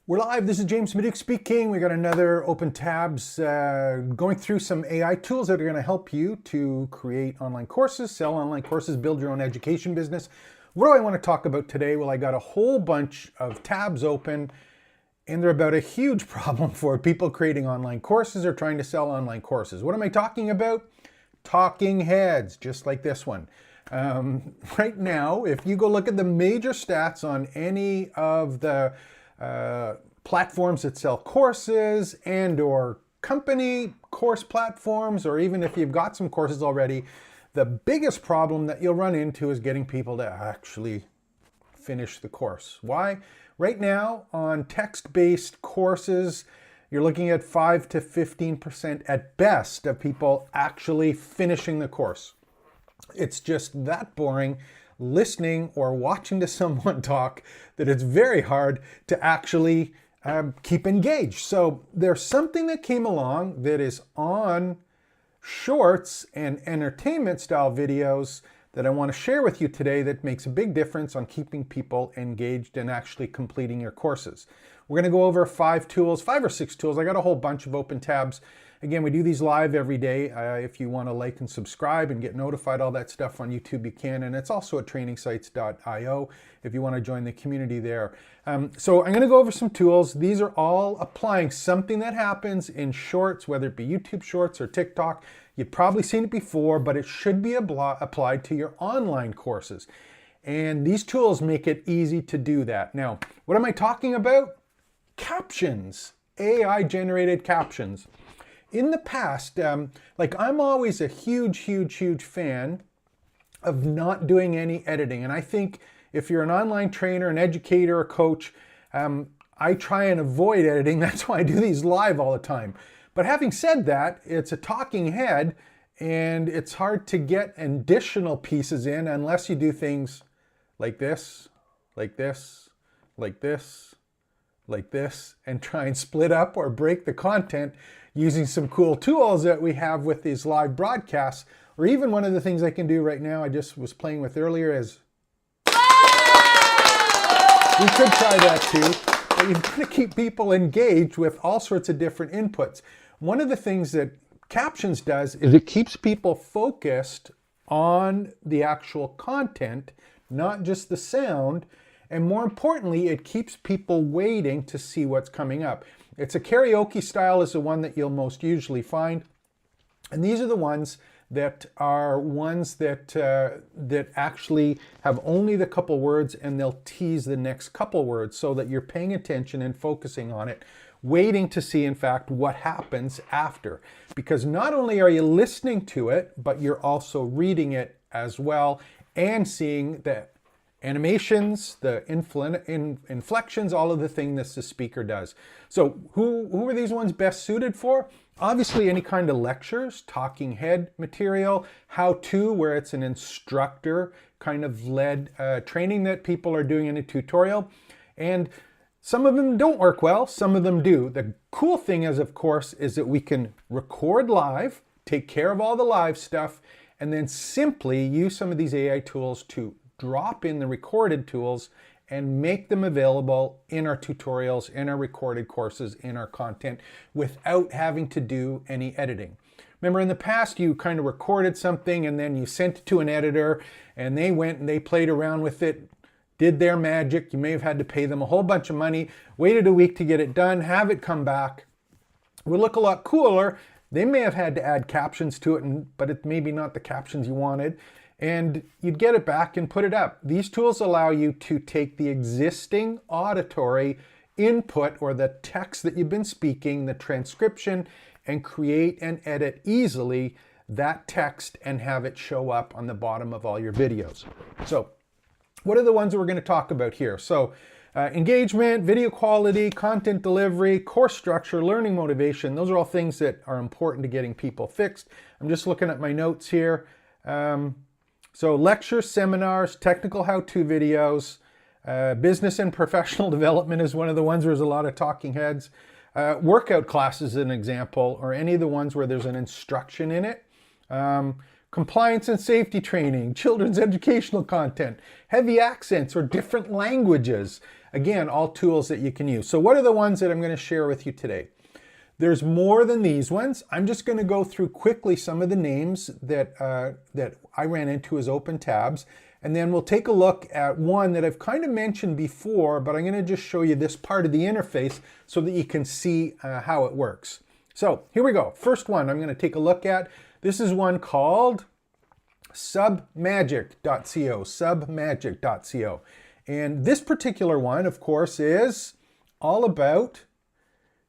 We're live. This is James Maduke speaking. We got another open tabs going through some AI tools that are going to help you to create online courses, sell online courses, build your own education business. What do I want to talk about today? Well, I got a whole bunch of tabs open and they're about a huge problem for people creating online courses or trying to sell online courses. What am I talking about? Talking heads, just like this one. Right now, if you go look at the major stats on any of the platforms that sell courses and or company course platforms, or even if you've got some courses already, the biggest problem that you'll run into is getting people to actually finish the course. Why? Right now on text-based courses, you're looking at 5 to 15% at best of people actually finishing the course. It's just that boring listening or watching to someone talk that it's very hard to actually keep engaged. So there's something that came along that is on shorts and entertainment style videos that I want to share with you today that makes a big difference on keeping people engaged and actually completing your courses. We're going to go over 5 or 6 tools. I got a whole bunch of open tabs. Again, we do these live every day. If you want to like and subscribe and get notified, all that stuff on YouTube, you can. And it's also at trainingsites.io if you want to join the community there. So I'm going to go over some tools. These are all applying something that happens in shorts, whether it be YouTube shorts or TikTok. You've probably seen it before, but it should be applied to your online courses. And these tools make it easy to do that. Now, what am I talking about? Captions, AI-generated captions. In the past, I'm always a huge fan of not doing any editing. And I think if you're an online trainer, an educator, a coach, I try and avoid editing. That's why I do these live all the time. But having said that, it's a talking head and it's hard to get additional pieces in unless you do things like this, like this, like this, like this, and try and split up or break the content using some cool tools that we have with these live broadcasts. Or even one of the things I can do right now, I just was playing with earlier, is we could try that too, but you've got to keep people engaged with all sorts of different inputs. One of the things that Captions does is it keeps people focused on the actual content, not just the sound. And more importantly, it keeps people waiting to see what's coming up. It's a karaoke style is the one that you'll most usually find. And these are the ones that that actually have only the couple words and they'll tease the next couple words so that you're paying attention and focusing on it, waiting to see, in fact, what happens after. Because not only are you listening to it, but you're also reading it as well and seeing the animations, the inflections, all of the things the speaker does. So who are these ones best suited for? Obviously any kind of lectures, talking head material, how-to, where it's an instructor kind of led training that people are doing in a tutorial. And some of them don't work well, some of them do. The cool thing is, of course, is that we can record live, take care of all the live stuff, and then simply use some of these AI tools to drop in the recorded tools and make them available in our tutorials, in our recorded courses, in our content without having to do any editing. Remember in the past you kind of recorded something and then you sent it to an editor and they went and they played around with it, did their magic. You may have had to pay them a whole bunch of money, waited a week to get it done, have it come back. It would look a lot cooler. They may have had to add captions to it, but it maybe not the captions you wanted. And you'd get it back and put it up. These tools allow you to take the existing auditory input or the text that you've been speaking, the transcription, and create and edit easily that text and have it show up on the bottom of all your videos. So what are the ones that we're going to talk about here? So engagement, video quality, content delivery, course structure, learning motivation. Those are all things that are important to getting people fixed. I'm just looking at my notes here. So lectures, seminars, technical how-to videos, business and professional development is one of the ones where there's a lot of talking heads. Workout classes is an example, or any of the ones where there's an instruction in it. Compliance and safety training, children's educational content, heavy accents or different languages. Again, all tools that you can use. So what are the ones that I'm going to share with you today? There's more than these ones. I'm just going to go through quickly some of the names that I ran into as open tabs. And then we'll take a look at one that I've kind of mentioned before, but I'm going to just show you this part of the interface so that you can see how it works. So here we go. First one I'm going to take a look at. This is one called submagic.co, submagic.co. And this particular one, of course, is all about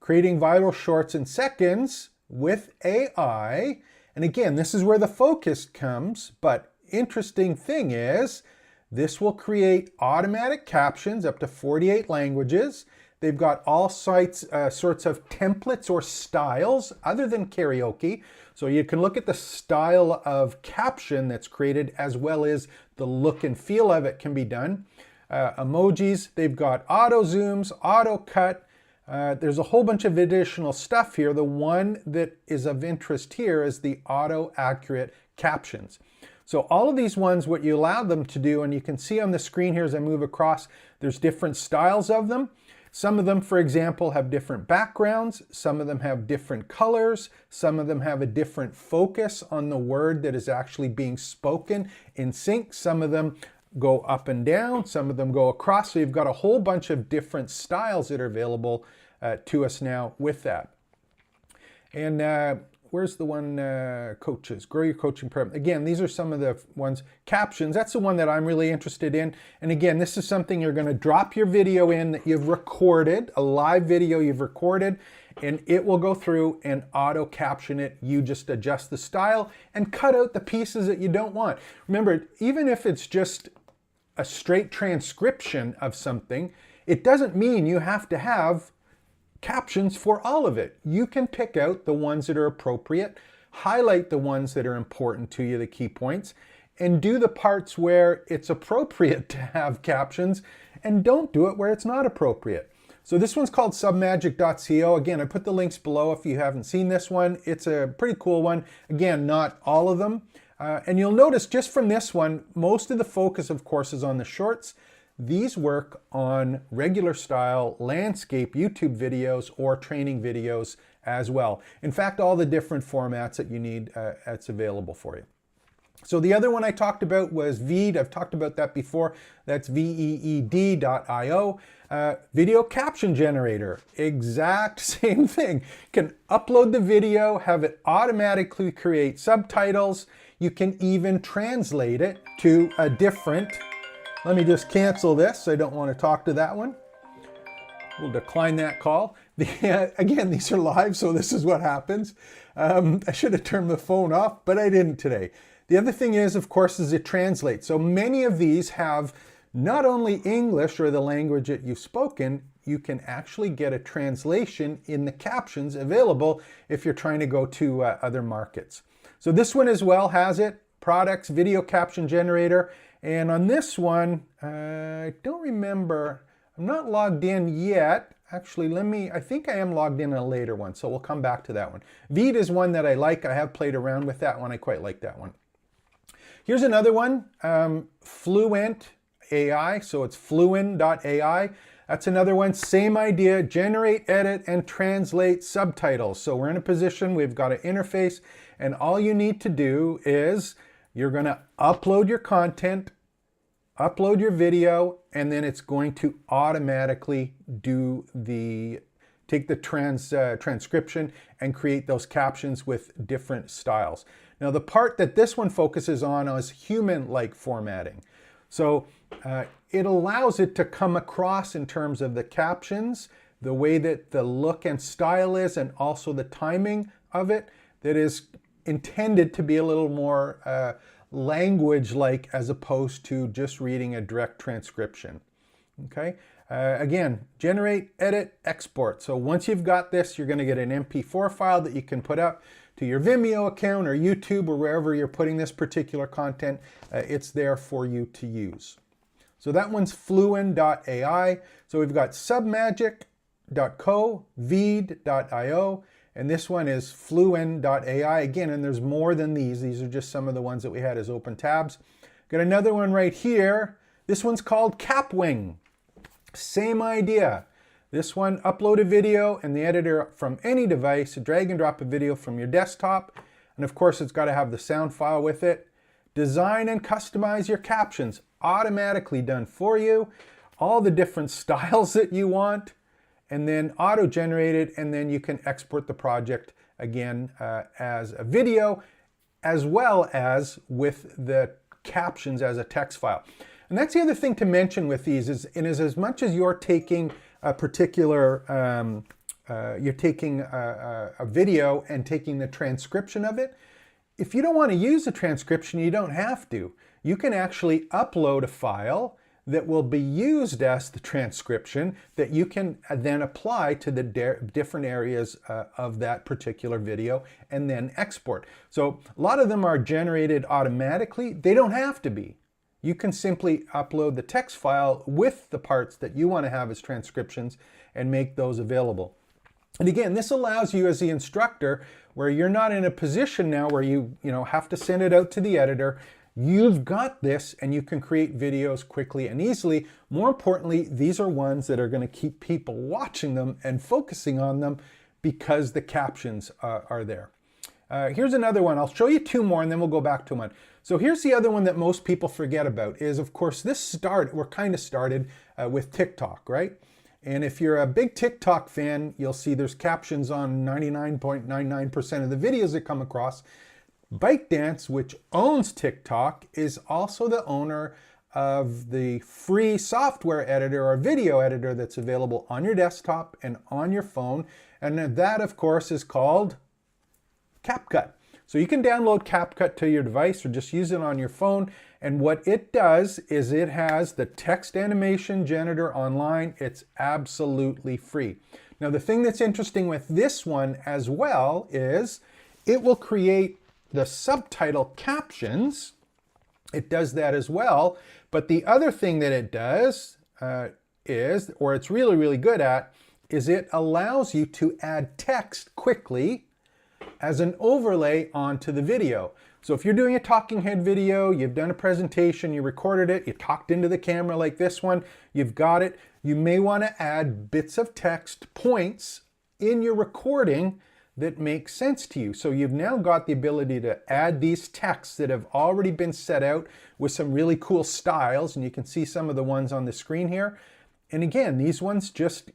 creating viral shorts in seconds with AI. And again, this is where the focus comes, but interesting thing is this will create automatic captions up to 48 languages. They've got all sorts of templates or styles other than karaoke. So you can look at the style of caption that's created as well as the look and feel of it can be done. Emojis, they've got auto zooms, auto cut. There's a whole bunch of additional stuff here. The one that is of interest here is the auto accurate captions. So all of these ones, what you allow them to do, and you can see on the screen here as I move across, there's different styles of them. Some of them, for example, have different backgrounds. Some of them have different colors. Some of them have a different focus on the word that is actually being spoken in sync. Some of them go up and down. Some of them go across. So you've got a whole bunch of different styles that are available to us now with that. And where's the one, coaches, grow your coaching program. Again, these are some of the ones. Captions, that's the one that I'm really interested in. And again, this is something you're going to drop your video in that you've recorded, a live video you've recorded, and it will go through and auto caption it. You just adjust the style and cut out the pieces that you don't want. Remember, even if it's just a straight transcription of something, it doesn't mean you have to have captions for all of it. You can pick out the ones that are appropriate, highlight the ones that are important to you, the key points, and do the parts where it's appropriate to have captions, and don't do it where it's not appropriate. So this one's called submagic.co. Again, I put the links below if you haven't seen this one. It's a pretty cool one. Again, not all of them. And you'll notice just from this one, most of the focus, of course, is on the shorts. These work on regular style landscape YouTube videos or training videos as well. In fact, all the different formats that you need, it's available for you. So the other one I talked about was Veed. I've talked about that before. That's veed.io. Video caption generator, exact same thing. You can upload the video, have it automatically create subtitles. You can even translate it to a different. Let me just cancel this. I don't want to talk to that one. We'll decline that call. Again, these are live, so this is what happens. I should have turned the phone off, but I didn't today. The other thing is, of course, is it translates. So many of these have not only English or the language that you've spoken, you can actually get a translation in the captions available if you're trying to go to other markets. So this one as well has it, products, video caption generator. And on this one, I don't remember, I'm not logged in yet. Actually, I think I am logged in a later one, so we'll come back to that one. Veed is one that I like. I have played around with that one. I quite like that one. Here's another one, Fluent AI, so it's fluent.ai. That's another one, same idea, generate, edit, and translate subtitles. So we're in a position, we've got an interface, and all you need to do is you're going to upload your content, upload your video, and then it's going to automatically take the transcription and create those captions with different styles. Now the part that this one focuses on is human-like formatting. So it allows it to come across in terms of the captions, the way that the look and style is, and also the timing of it, that is intended to be a little more language-like as opposed to just reading a direct transcription. Okay. Again, generate, edit, export. So once you've got this, you're going to get an MP4 file that you can put up to your Vimeo account or YouTube or wherever you're putting this particular content. It's there for you to use. So that one's fluent.ai. So we've got submagic.co, veed.io, and this one is fluent.ai. Again, and there's more than these. These are just some of the ones that we had as open tabs. Got another one right here. This one's called Capwing. Same idea. This one, upload a video in the editor from any device, drag and drop a video from your desktop, and of course it's got to have the sound file with it. Design and customize your captions, automatically done for you. All the different styles that you want, and then auto-generated, and then you can export the project again as a video, as well as with the captions as a text file. And that's the other thing to mention with these is as much as you're taking a particular, you're taking a video and taking the transcription of it, if you don't want to use the transcription, you don't have to. You can actually upload a file that will be used as the transcription that you can then apply to the different areas of that particular video and then export. So a lot of them are generated automatically. They don't have to be. You can simply upload the text file with the parts that you want to have as transcriptions and make those available. And again, this allows you as the instructor, where you're not in a position now where you have to send it out to the editor. You've got this and you can create videos quickly and easily. More importantly, these are ones that are going to keep people watching them and focusing on them because the captions are there. Here's another one. I'll show you two more and then we'll go back to one. So here's the other one that most people forget about is, of course, we're kind of started with TikTok, right? And if you're a big TikTok fan, you'll see there's captions on 99.99% of the videos that come across. ByteDance, which owns TikTok, is also the owner of the free software editor or video editor that's available on your desktop and on your phone. And that, of course, is called CapCut. So you can download CapCut to your device or just use it on your phone. And what it does is it has the text animation generator online. It's absolutely free. Now, the thing that's interesting with this one as well is it will create the subtitle captions. It does that as well. But the other thing that it does or it's really, really good at, is it allows you to add text quickly as an overlay onto the video. So if you're doing a talking head video, you've done a presentation, you recorded it, you talked into the camera like this one, you've got it, you may want to add bits of text points in your recording that make sense to you. So you've now got the ability to add these texts that have already been set out with some really cool styles, and you can see some of the ones on the screen here. And again, these ones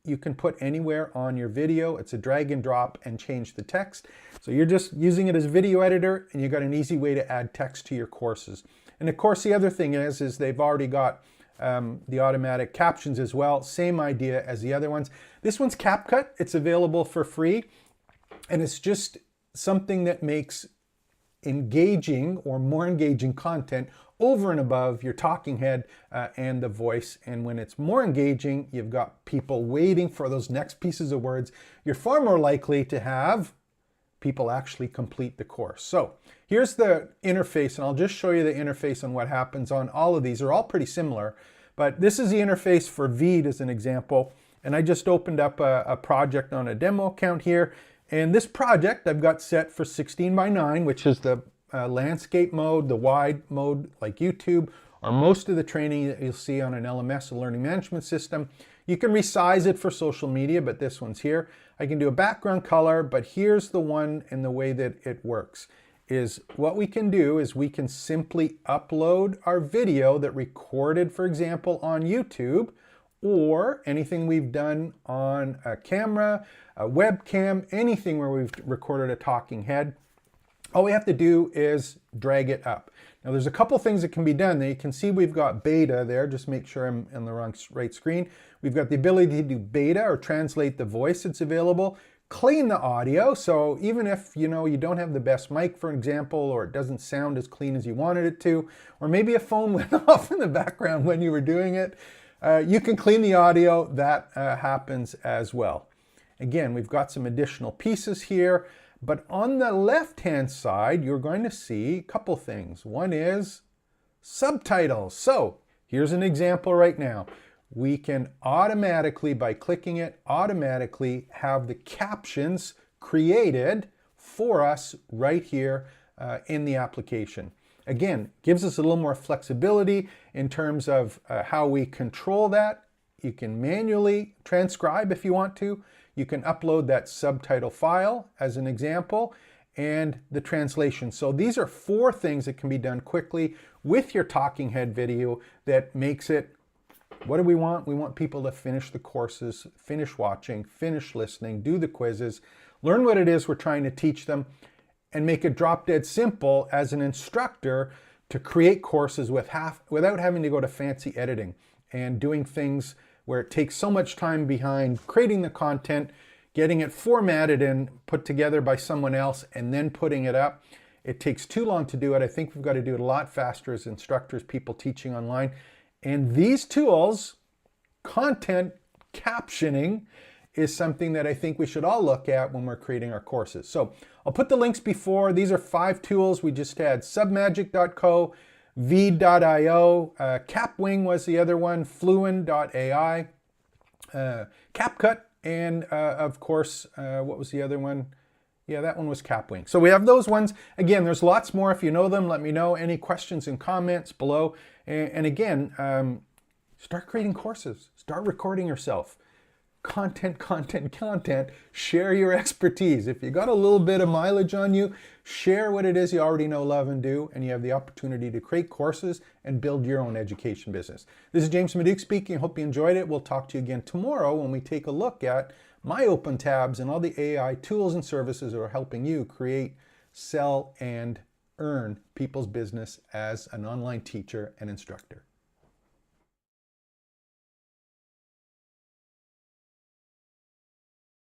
you can put anywhere on your video. It's a drag and drop and change the text. So you're just using it as a video editor and you've got an easy way to add text to your courses. And of course, the other thing is they've already got the automatic captions as well. Same idea as the other ones. This one's CapCut. It's available for free. And it's just something that makes engaging or more engaging content over and above your talking head and the voice. And when it's more engaging, you've got people waiting for those next pieces of words. You're far more likely to have people actually complete the course. So here's the interface, and I'll just show you the interface on what happens on all of these. They're all pretty similar, but this is the interface for Veed as an example. And I just opened up a project on a demo account here. And this project I've got set for 16:9, which is the landscape mode, the wide mode like YouTube, or most of the training that you'll see on an LMS, a learning management system. You can resize it for social media, but this one's here. I can do a background color, but here's the one and the way that it works is what we can do is we can simply upload our video that recorded, for example, on YouTube, or anything we've done on a camera, a webcam, anything where we've recorded a talking head. All we have to do is drag it up. Now there's a couple things that can be done. Now you can see we've got beta there. Just make sure I'm in the right screen. We've got the ability to do beta or translate the voice that's available. Clean the audio. So even if you don't have the best mic, for example, or it doesn't sound as clean as you wanted it to, or maybe a phone went off in the background when you were doing it, you can clean the audio. That happens as well. Again, we've got some additional pieces here. But on the left-hand side, you're going to see a couple things. One is subtitles. So here's an example right now. We can automatically, by clicking it, automatically have the captions created for us right here in the application. Again, gives us a little more flexibility in terms of how we control that. You can manually transcribe if you want to. You can upload that subtitle file as an example, and the translation. So these are 4 things that can be done quickly with your talking head video that makes it, what do we want? We want people to finish the courses, finish watching, finish listening, do the quizzes, learn what it is we're trying to teach them, and make it drop dead simple as an instructor to create courses without having to go to fancy editing and doing things where it takes so much time behind creating the content, getting it formatted and put together by someone else, and then putting it up. It takes too long to do it. I think we've got to do it a lot faster as instructors, people teaching online. And these tools, content captioning, is something that I think we should all look at when we're creating our courses. So I'll put the links before. These are 5 tools. We just had submagic.co, v.io, Capwing was the other one, fluent.ai, CapCut, and of course, what was the other one? Yeah, that one was Capwing. So we have those ones. Again, there's lots more. If you know them, let me know. Any questions and comments below. And again, start creating courses. Start recording yourself. Content. Share your expertise. If you got a little bit of mileage on you, share what it is you already know, love, and do, and you have the opportunity to create courses and build your own education business. This is James Maduke speaking. I hope you enjoyed it. We'll talk to you again tomorrow when we take a look at my open tabs and all the AI tools and services that are helping you create, sell, and earn people's business as an online teacher and instructor.